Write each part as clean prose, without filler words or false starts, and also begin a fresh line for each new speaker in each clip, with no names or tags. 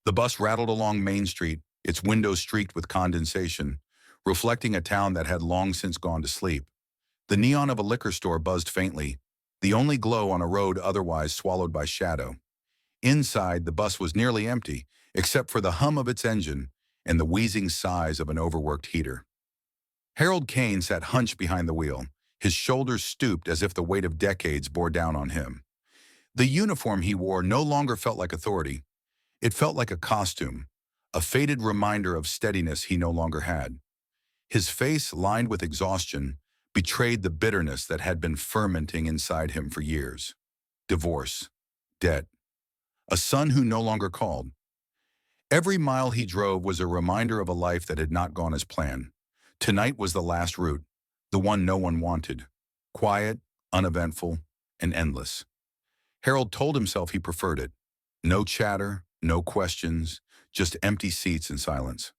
The bus rattled along Main Street, its windows streaked with condensation, reflecting a town that had long since gone to sleep. The neon of a liquor store buzzed faintly, the only glow on a road otherwise swallowed by shadow. Inside, the bus was nearly empty, except for the hum of its engine and the wheezing sighs of an overworked heater. Harold Kane sat hunched behind the wheel, his shoulders stooped as if the weight of decades bore down on him. The uniform he wore no longer felt like authority. It felt like a costume, a faded reminder of steadiness he no longer had. His face, lined with exhaustion, betrayed the bitterness that had been fermenting inside him for years. Divorce, debt, a son who no longer called. Every mile he drove was a reminder of a life that had not gone as planned. Tonight was the last route, the one no one wanted. Quiet, uneventful, and endless. Harold told himself he preferred it. No chatter, no questions, just empty seats and silence.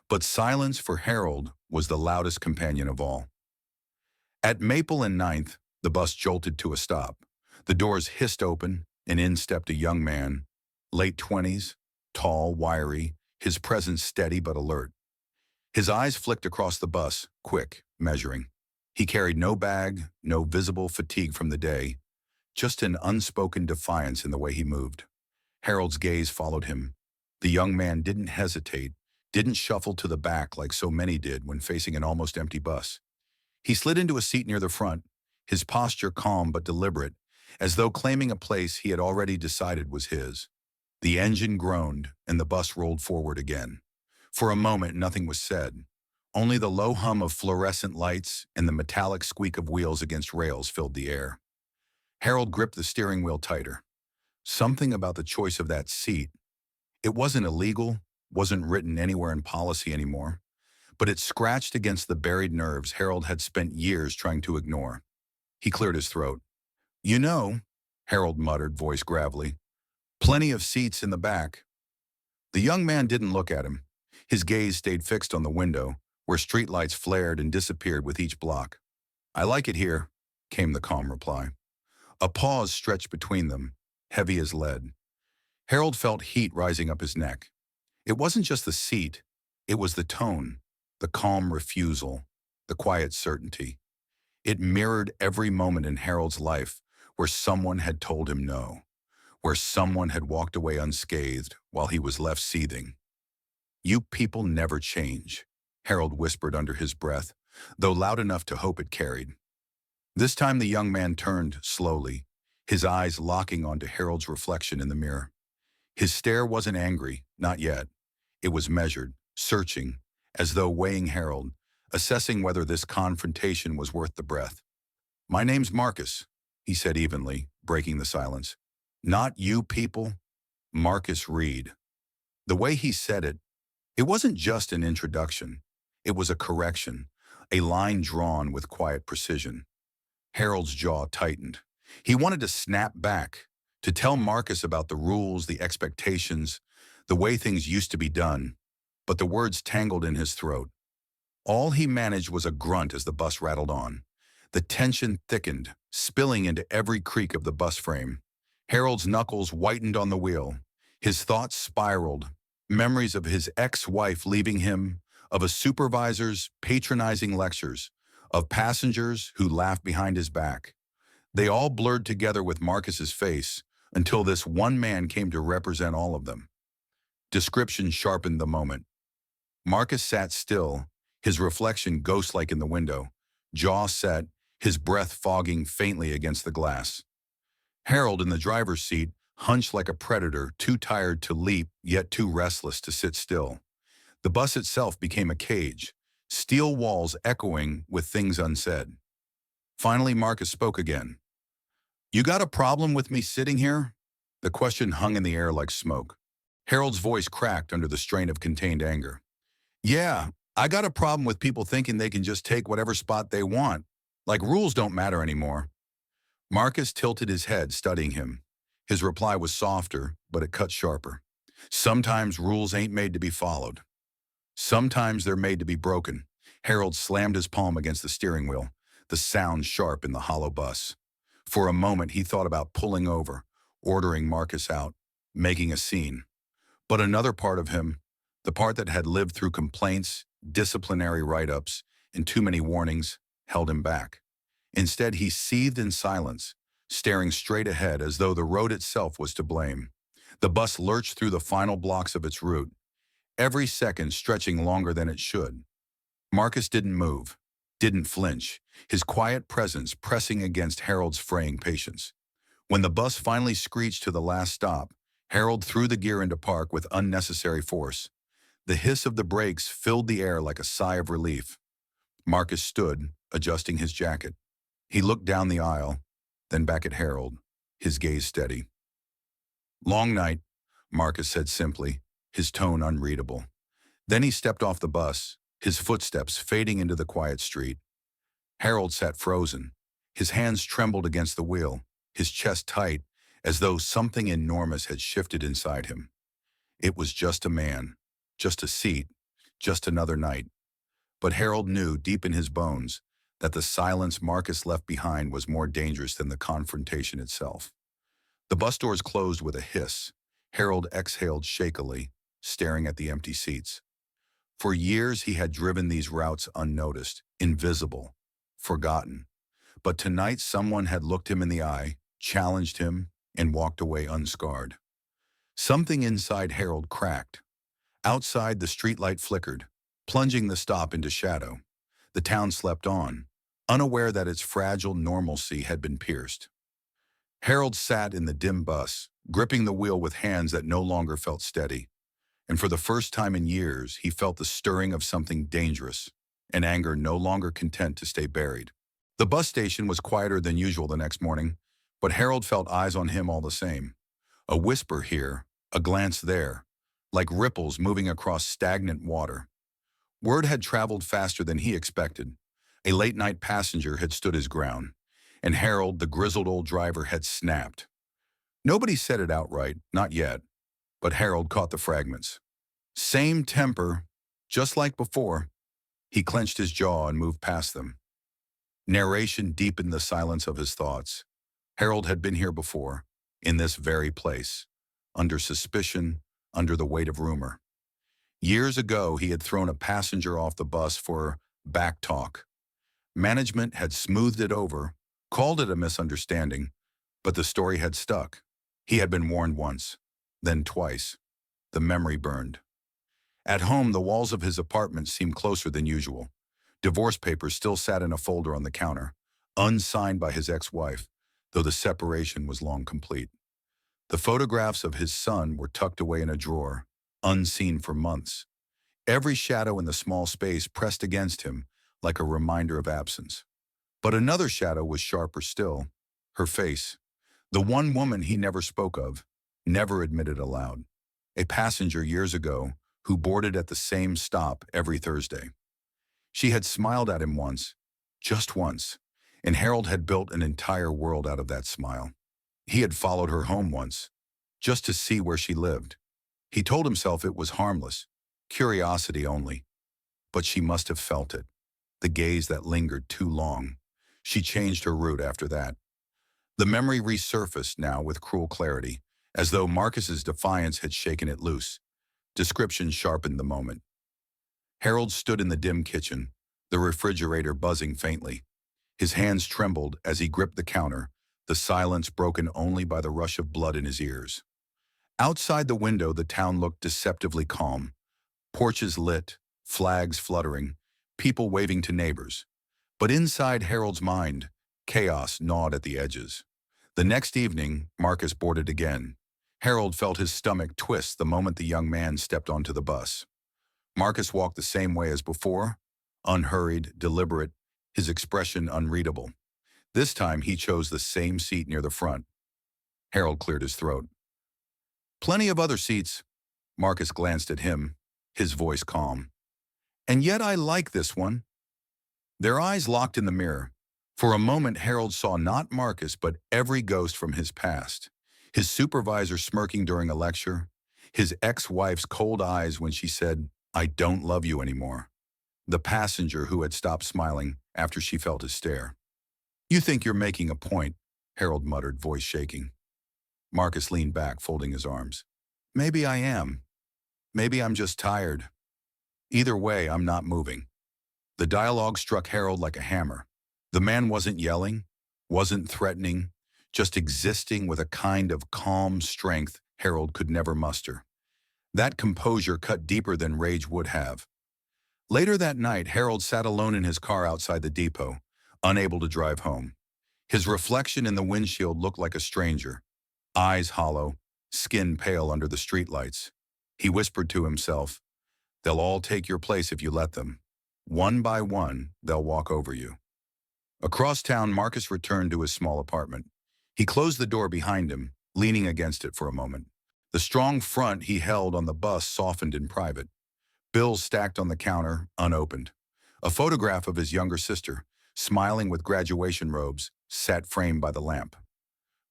But silence for Harold was the loudest companion of all. At Maple and Ninth, the bus jolted to a stop. The doors hissed open, and in stepped a young man, late 20s, tall, wiry, his presence steady but alert. His eyes flicked across the bus, quick, measuring. He carried no bag, no visible fatigue from the day, just an unspoken defiance in the way he moved. Harold's gaze followed him. The young man didn't hesitate, didn't shuffle to the back like so many did when facing an almost empty bus. He slid into a seat near the front, his posture calm but deliberate, as though claiming a place he had already decided was his. The engine groaned, and the bus rolled forward again. For a moment, nothing was said. Only the low hum of fluorescent lights and the metallic squeak of wheels against rails filled the air. Harold gripped the steering wheel tighter. Something about the choice of that seat. It wasn't illegal, wasn't written anywhere in policy anymore, but it scratched against the buried nerves Harold had spent years trying to ignore. He cleared his throat. "You know," Harold muttered, voice gravelly, "plenty of seats in the back." The young man didn't look at him. His gaze stayed fixed on the window, where streetlights flared and disappeared with each block. "I like it here," came the calm reply. A pause stretched between them, heavy as lead. Harold felt heat rising up his neck. It wasn't just the seat, it was the tone, the calm refusal, the quiet certainty. It mirrored every moment in Harold's life where someone had told him no, where someone had walked away unscathed while he was left seething. "You people never change," Harold whispered under his breath, though loud enough to hope it carried. This time the young man turned slowly, his eyes locking onto Harold's reflection in the mirror. His stare wasn't angry, not yet. It was measured, searching, as though weighing Harold, assessing whether this confrontation was worth the breath. "My name's Marcus," he said evenly, breaking the silence. "Not you people, Marcus Reed." The way he said it, it wasn't just an introduction. It was a correction, a line drawn with quiet precision. Harold's jaw tightened. He wanted to snap back, to tell Marcus about the rules, the expectations, the way things used to be done, but the words tangled in his throat. All he managed was a grunt as the bus rattled on. The tension thickened, spilling into every creak of the bus frame. Harold's knuckles whitened on the wheel. His thoughts spiraled, memories of his ex-wife leaving him, of a supervisor's patronizing lectures, of passengers who laughed behind his back. They all blurred together with Marcus's face until this one man came to represent all of them. Description sharpened the moment. Marcus sat still, his reflection ghost-like in the window, jaw set, his breath fogging faintly against the glass. Harold, in the driver's seat, hunched like a predator, too tired to leap, yet too restless to sit still. The bus itself became a cage, steel walls echoing with things unsaid. Finally, Marcus spoke again. "You got a problem with me sitting here?" The question hung in the air like smoke. Harold's voice cracked under the strain of contained anger. "Yeah, I got a problem with people thinking they can just take whatever spot they want, like rules don't matter anymore." Marcus tilted his head, studying him. His reply was softer, but it cut sharper. "Sometimes rules ain't made to be followed. Sometimes they're made to be broken." Harold slammed his palm against the steering wheel, the sound sharp in the hollow bus. For a moment, he thought about pulling over, ordering Marcus out, making a scene. But another part of him, the part that had lived through complaints, disciplinary write-ups, and too many warnings, held him back. Instead, he seethed in silence, staring straight ahead as though the road itself was to blame. The bus lurched through the final blocks of its route, every second stretching longer than it should. Marcus didn't move, didn't flinch, his quiet presence pressing against Harold's fraying patience. When the bus finally screeched to the last stop, Harold threw the gear into park with unnecessary force. The hiss of the brakes filled the air like a sigh of relief. Marcus stood, adjusting his jacket. He looked down the aisle, then back at Harold, his gaze steady. "Long night," Marcus said simply, his tone unreadable. Then he stepped off the bus, his footsteps fading into the quiet street. Harold sat frozen. His hands trembled against the wheel, his chest tight, as though something enormous had shifted inside him. It was just a man, just a seat, just another night. But Harold knew deep in his bones that the silence Marcus left behind was more dangerous than the confrontation itself. The bus doors closed with a hiss. Harold exhaled shakily, staring at the empty seats. For years he had driven these routes unnoticed, invisible, forgotten. But tonight someone had looked him in the eye, challenged him, and walked away unscarred. Something inside Harold cracked. Outside, the streetlight flickered, plunging the stop into shadow. The town slept on, unaware that its fragile normalcy had been pierced. Harold sat in the dim bus, gripping the wheel with hands that no longer felt steady. And for the first time in years, he felt the stirring of something dangerous, an anger no longer content to stay buried. The bus station was quieter than usual the next morning, but Harold felt eyes on him all the same. A whisper here, a glance there, like ripples moving across stagnant water. Word had traveled faster than he expected. A late-night passenger had stood his ground, and Harold, the grizzled old driver, had snapped. Nobody said it outright, not yet, but Harold caught the fragments. Same temper, just like before. He clenched his jaw and moved past them. Narration deepened the silence of his thoughts. Harold had been here before, in this very place, under suspicion, under the weight of rumor. Years ago, he had thrown a passenger off the bus for back talk. Management had smoothed it over, called it a misunderstanding, but the story had stuck. He had been warned once, then twice. The memory burned. At home, the walls of his apartment seemed closer than usual. Divorce papers still sat in a folder on the counter, unsigned by his ex-wife, though the separation was long complete. The photographs of his son were tucked away in a drawer, unseen for months. Every shadow in the small space pressed against him like a reminder of absence. But another shadow was sharper still, her face, the one woman he never spoke of, never admitted aloud. A passenger years ago who boarded at the same stop every Thursday. She had smiled at him once, just once, and Harold had built an entire world out of that smile. He had followed her home once, just to see where she lived. He told himself it was harmless, curiosity only. But she must have felt it, the gaze that lingered too long. She changed her route after that. The memory resurfaced now with cruel clarity, as though Marcus's defiance had shaken it loose. Description sharpened the moment. Harold stood in the dim kitchen, the refrigerator buzzing faintly. His hands trembled as he gripped the counter, the silence broken only by the rush of blood in his ears. Outside the window, the town looked deceptively calm. Porches lit, flags fluttering, people waving to neighbors. But inside Harold's mind, chaos gnawed at the edges. The next evening, Marcus boarded again. Harold felt his stomach twist the moment the young man stepped onto the bus. Marcus walked the same way as before, unhurried, deliberate, his expression unreadable. This time he chose the same seat near the front. Harold cleared his throat. "Plenty of other seats." Marcus glanced at him, his voice calm. "And yet I like this one." Their eyes locked in the mirror. For a moment, Harold saw not Marcus, but every ghost from his past. His supervisor smirking during a lecture, his ex-wife's cold eyes when she said, "I don't love you anymore." The passenger who had stopped smiling after she felt his stare. "You think you're making a point," Harold muttered, voice shaking. Marcus leaned back, folding his arms. "Maybe I am, Maybe I'm just tired. Either way, I'm not moving. The dialogue struck Harold like a hammer. The man wasn't yelling, wasn't threatening, just existing with a kind of calm strength Harold could never muster. That composure cut deeper than rage would have. Later that night, Harold sat alone in his car outside the depot, unable to drive home. His reflection in the windshield looked like a stranger, eyes hollow, skin pale under the streetlights. He whispered to himself, "They'll all take your place if you let them. One by one, they'll walk over you." Across town, Marcus returned to his small apartment. He closed the door behind him, leaning against it for a moment. The strong front he held on the bus softened in private. Bills stacked on the counter, unopened. A photograph of his younger sister, smiling with graduation robes, sat framed by the lamp.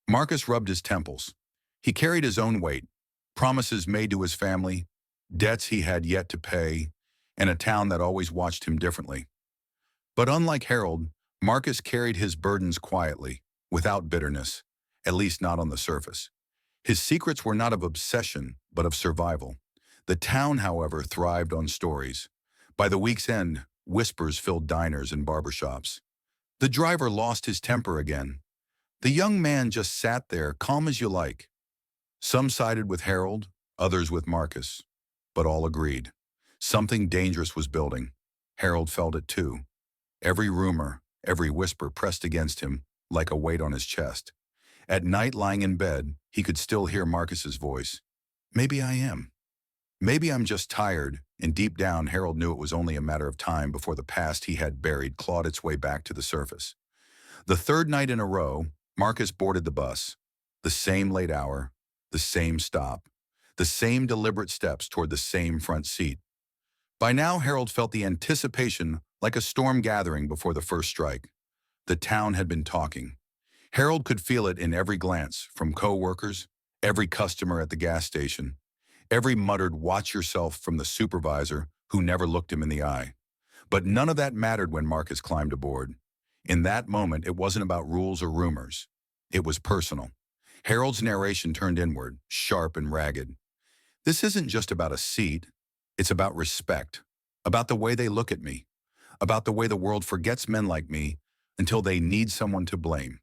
Marcus rubbed his temples. He carried his own weight, promises made to his family, debts he had yet to pay, and a town that always watched him differently. But unlike Harold, Marcus carried his burdens quietly, without bitterness, at least not on the surface. His secrets were not of obsession, but of survival. The town, however, thrived on stories. By the week's end, whispers filled diners and barbershops. The driver lost his temper again. The young man just sat there, calm as you like. Some sided with Harold, others with Marcus, but all agreed. Something dangerous was building. Harold felt it too. Every rumor, every whisper pressed against him like a weight on his chest. At night, lying in bed, he could still hear Marcus's voice. Maybe I am. Maybe I'm just tired, and deep down, Harold knew it was only a matter of time before the past he had buried clawed its way back to the surface. The third night in a row, Marcus boarded the bus. The same late hour, the same stop, the same deliberate steps toward the same front seat. By now, Harold felt the anticipation like a storm gathering before the first strike. The town had been talking. Harold could feel it in every glance, from co-workers, every customer at the gas station, every muttered "watch yourself" from the supervisor who never looked him in the eye. But none of that mattered when Marcus climbed aboard. In that moment, it wasn't about rules or rumors. It was personal. Harold's narration turned inward, sharp and ragged. This isn't just about a seat. It's about respect, about the way they look at me, about the way the world forgets men like me until they need someone to blame.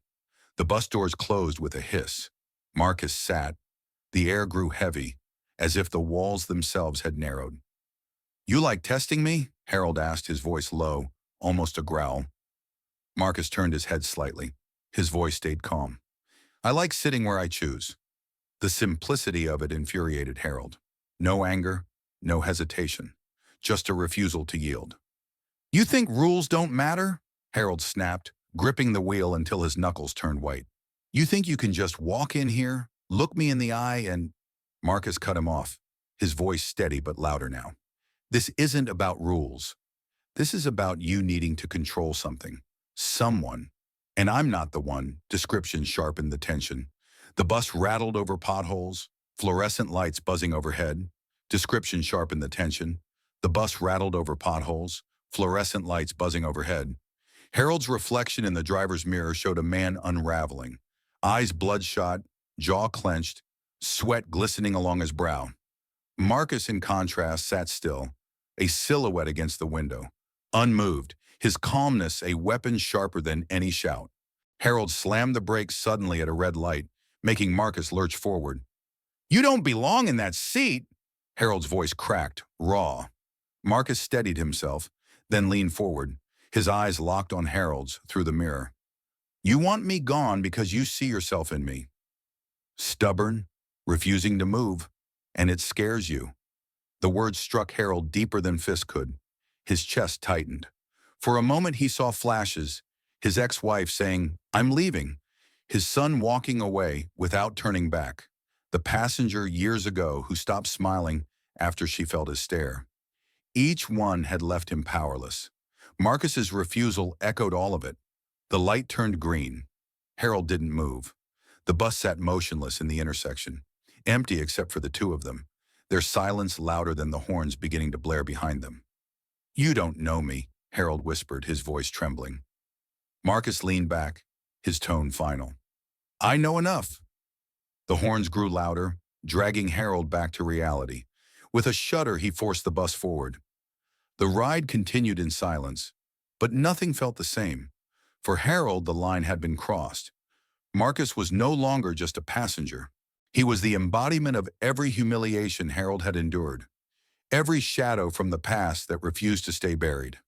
The bus doors closed with a hiss. Marcus sat. The air grew heavy, as if the walls themselves had narrowed. "You like testing me?" Harold asked, his voice low, almost a growl. Marcus turned his head slightly. His voice stayed calm. "I like sitting where I choose." The simplicity of it infuriated Harold. No anger, no hesitation, just a refusal to yield. "You think rules don't matter?" Harold snapped, gripping the wheel until his knuckles turned white. "You think you can just walk in here, look me in the eye and—" Marcus cut him off, his voice steady but louder now. "This isn't about rules. This is about you needing to control something, someone. And I'm not the one." Description sharpened the tension. The bus rattled over potholes, fluorescent lights buzzing overhead. Description sharpened the tension. The bus rattled over potholes, fluorescent lights buzzing overhead. Harold's reflection in the driver's mirror showed a man unraveling, eyes bloodshot, jaw clenched, sweat glistening along his brow. Marcus, in contrast, sat still, a silhouette against the window, unmoved, his calmness a weapon sharper than any shout. Harold slammed the brakes suddenly at a red light, making Marcus lurch forward. "You don't belong in that seat!" Harold's voice cracked, raw. Marcus steadied himself, then leaned forward, his eyes locked on Harold's through the mirror. "You want me gone because you see yourself in me. Stubborn, refusing to move, and it scares you." The words struck Harold deeper than fists could. His chest tightened. For a moment he saw flashes, his ex-wife saying, "I'm leaving," his son walking away without turning back, the passenger years ago who stopped smiling after she felt his stare. Each one had left him powerless. Marcus's refusal echoed all of it. The light turned green. Harold didn't move. The bus sat motionless in the intersection, empty except for the two of them, their silence louder than the horns beginning to blare behind them. "You don't know me," Harold whispered, his voice trembling. Marcus leaned back, his tone final. "I know enough." The horns grew louder, dragging Harold back to reality. With a shudder, he forced the bus forward. The ride continued in silence, but nothing felt the same. For Harold, the line had been crossed. Marcus was no longer just a passenger. He was the embodiment of every humiliation Harold had endured, every shadow from the past that refused to stay buried.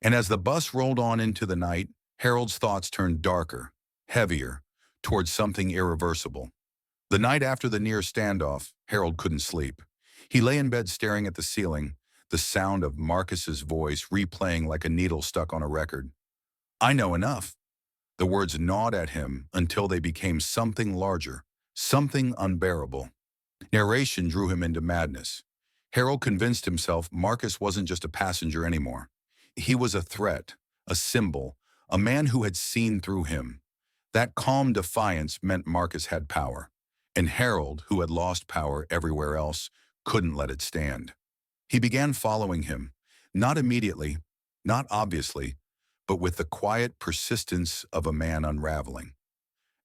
And as the bus rolled on into the night, Harold's thoughts turned darker, heavier, towards something irreversible. The night after the near standoff, Harold couldn't sleep. He lay in bed staring at the ceiling, the sound of Marcus's voice replaying like a needle stuck on a record. "I know enough." The words gnawed at him until they became something larger, something unbearable. Narration drew him into madness. Harold convinced himself Marcus wasn't just a passenger anymore. He was a threat, a symbol, a man who had seen through him. That calm defiance meant Marcus had power, and Harold, who had lost power everywhere else, couldn't let it stand. He began following him, not immediately, not obviously, but with the quiet persistence of a man unraveling.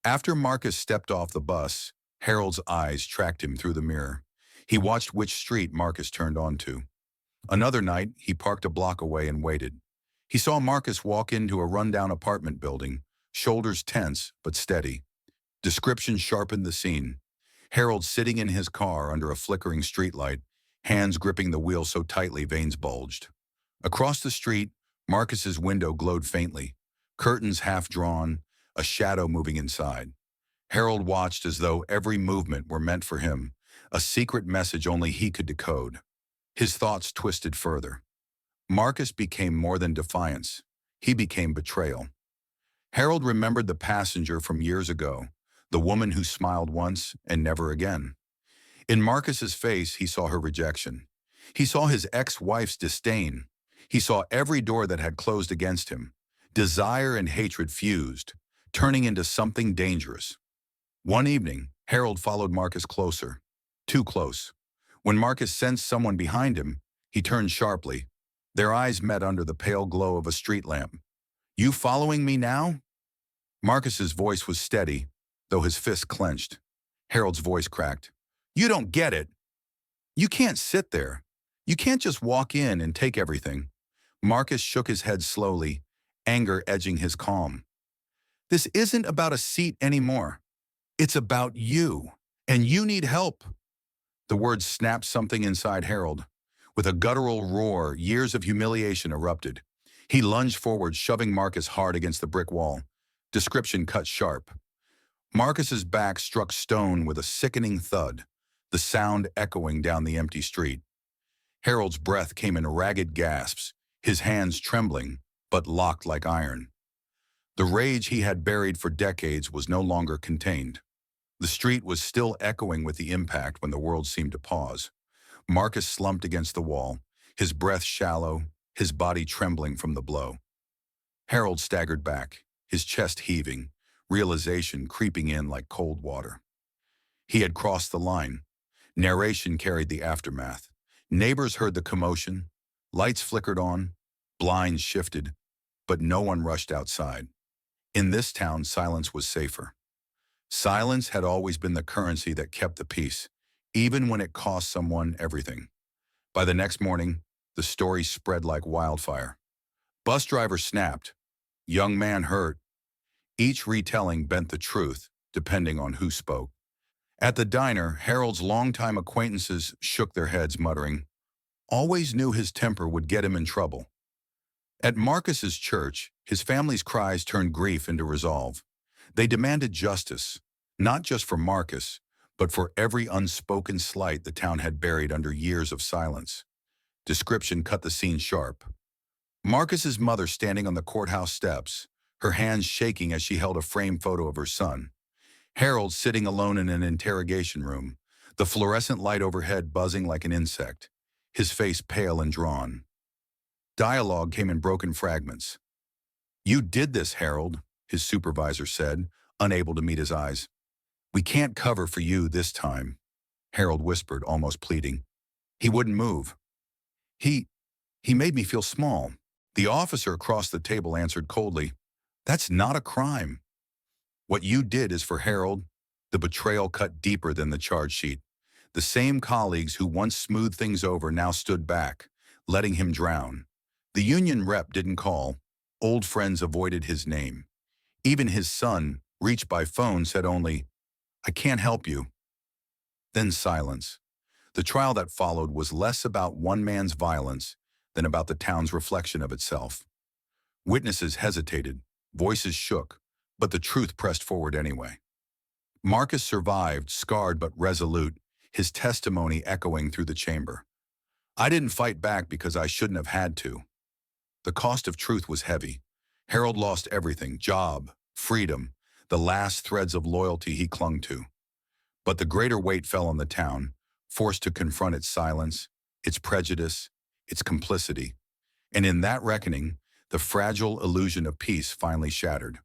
After Marcus stepped off the bus, Harold's eyes tracked him through the mirror. He watched which street Marcus turned onto. Another night, he parked a block away and waited. He saw Marcus walk into a rundown apartment building, shoulders tense but steady. Description sharpened the scene. Harold sitting in his car under a flickering streetlight, hands gripping the wheel so tightly veins bulged. Across the street, Marcus's window glowed faintly, curtains half drawn, a shadow moving inside. Harold watched as though every movement were meant for him, a secret message only he could decode. His thoughts twisted further. Marcus became more than defiance. He became betrayal. Harold remembered the passenger from years ago, the woman who smiled once and never again. In Marcus's face, he saw her rejection. He saw his ex-wife's disdain. He saw every door that had closed against him. Desire and hatred fused, turning into something dangerous. One evening, Harold followed Marcus closer. Too close. When Marcus sensed someone behind him, he turned sharply. Their eyes met under the pale glow of a street lamp. "You following me now?" Marcus's voice was steady, though his fists clenched. Harold's voice cracked. "You don't get it. You can't sit there. You can't just walk in and take everything." Marcus shook his head slowly, anger edging his calm. "This isn't about a seat anymore. It's about you, and you need help." The words snapped something inside Harold. With a guttural roar, years of humiliation erupted. He lunged forward, shoving Marcus hard against the brick wall. Description cut sharp. Marcus's back struck stone with a sickening thud, the sound echoing down the empty street. Harold's breath came in ragged gasps, his hands trembling, but locked like iron. The rage he had buried for decades was no longer contained. The street was still echoing with the impact when the world seemed to pause. Marcus slumped against the wall, his breath shallow, his body trembling from the blow. Harold staggered back, his chest heaving, realization creeping in like cold water. He had crossed the line. Narration carried the aftermath. Neighbors heard the commotion. Lights flickered on. Blinds shifted. But no one rushed outside. In this town, silence was safer. Silence had always been the currency that kept the peace, even when it cost someone everything. By the next morning, the story spread like wildfire. Bus driver snapped. Young man hurt. Each retelling bent the truth, depending on who spoke. At the diner, Harold's longtime acquaintances shook their heads, muttering, "Always knew his temper would get him in trouble." At Marcus's church, his family's cries turned grief into resolve. They demanded justice, not just for Marcus, but for every unspoken slight the town had buried under years of silence. Description cut the scene sharp. Marcus's mother standing on the courthouse steps, her hands shaking as she held a framed photo of her son. Harold sitting alone in an interrogation room, the fluorescent light overhead buzzing like an insect, his face pale and drawn. Dialogue came in broken fragments. "You did this, Harold," his supervisor said, unable to meet his eyes. "We can't cover for you this time," Harold whispered, almost pleading. He wouldn't move. He made me feel small." The officer across the table answered coldly, "That's not a crime." "What you did is for Harold." The betrayal cut deeper than the charge sheet. The same colleagues who once smoothed things over now stood back, letting him drown. The union rep didn't call. Old friends avoided his name. Even his son, reached by phone, said only, "I can't help you." Then silence. The trial that followed was less about one man's violence than about the town's reflection of itself. Witnesses hesitated, voices shook, but the truth pressed forward anyway. Marcus survived, scarred but resolute, his testimony echoing through the chamber. "I didn't fight back because I shouldn't have had to." The cost of truth was heavy. Harold lost everything: job, freedom, the last threads of loyalty he clung to. But the greater weight fell on the town, forced to confront its silence, its prejudice, its complicity. And in that reckoning, the fragile illusion of peace finally shattered.